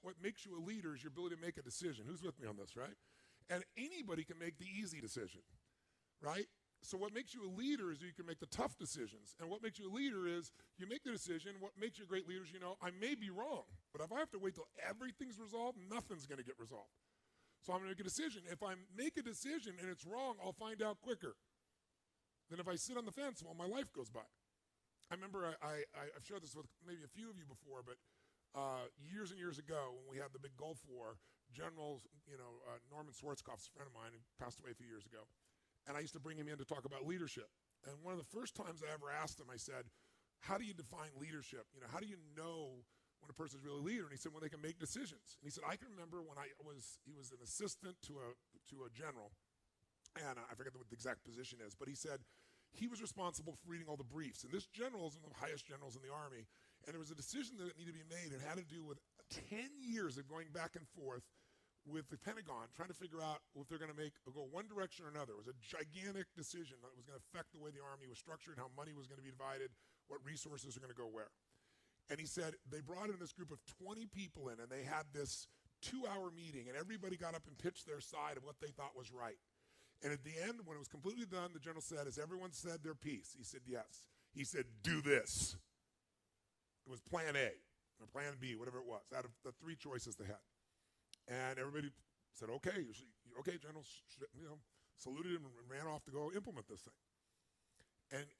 what makes you a leader is your ability to make a decision. Who's with me on this, right? And anybody can make the easy decision, right? So what makes you a leader is you can make the tough decisions. And what makes you a leader is you make the decision. What makes you a great leader is, I may be wrong, but if I have to wait till everything's resolved, nothing's going to get resolved. So I'm going to make a decision. If I make a decision and it's wrong, I'll find out quicker than if I sit on the fence while my life goes by. I remember I've shared this with maybe a few of you before, but years and years ago when we had the big Gulf War, General Norman Schwarzkopf's a friend of mine who passed away a few years ago. And I used to bring him in to talk about leadership. And one of the first times I ever asked him, I said, how do you define leadership? How do you know when a person's really a leader? And he said, when they can make decisions. And he said, I can remember when he was an assistant to a general, and I forget what the exact position is, but he said he was responsible for reading all the briefs. And this general is one of the highest generals in the Army, and there was a decision that needed to be made. It had to do with 10 years of going back and forth with the Pentagon, trying to figure out if they're going to go one direction or another. It was a gigantic decision that was going to affect the way the Army was structured, how money was going to be divided, what resources are going to go where. And he said they brought in this group of 20 people in, and they had this 2-hour meeting, and everybody got up and pitched their side of what they thought was right. And at the end, when it was completely done, the general said, has everyone said their piece? He said, yes. He said, do this. It was plan A or plan B, whatever it was, out of the 3 choices they had. And everybody said, okay, General, saluted him and ran off to go implement this thing.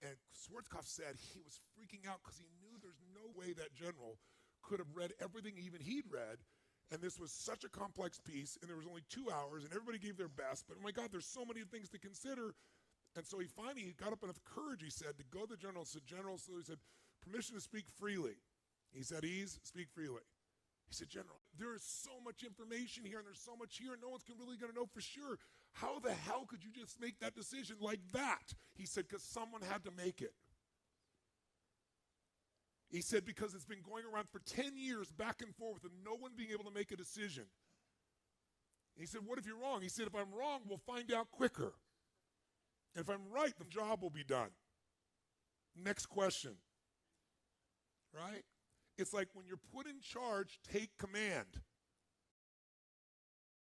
And Schwarzkopf said he was freaking out because he knew there's no way that general could have read everything even he'd read. And this was such a complex piece, and there was only 2 hours, and everybody gave their best. But, oh, my God, there's so many things to consider. And so he finally got up enough courage, he said, to go to the general and said, General, so he said, permission to speak freely. He said, speak freely. He said, General, there is so much information here, and there's so much here, and no one's really going to know for sure. How the hell could you just make that decision like that? He said, because someone had to make it. He said, because it's been going around for 10 years back and forth and no one being able to make a decision. And he said, what if you're wrong? He said, if I'm wrong, we'll find out quicker. And if I'm right, the job will be done. Next question. Right? It's like when you're put in charge, take command.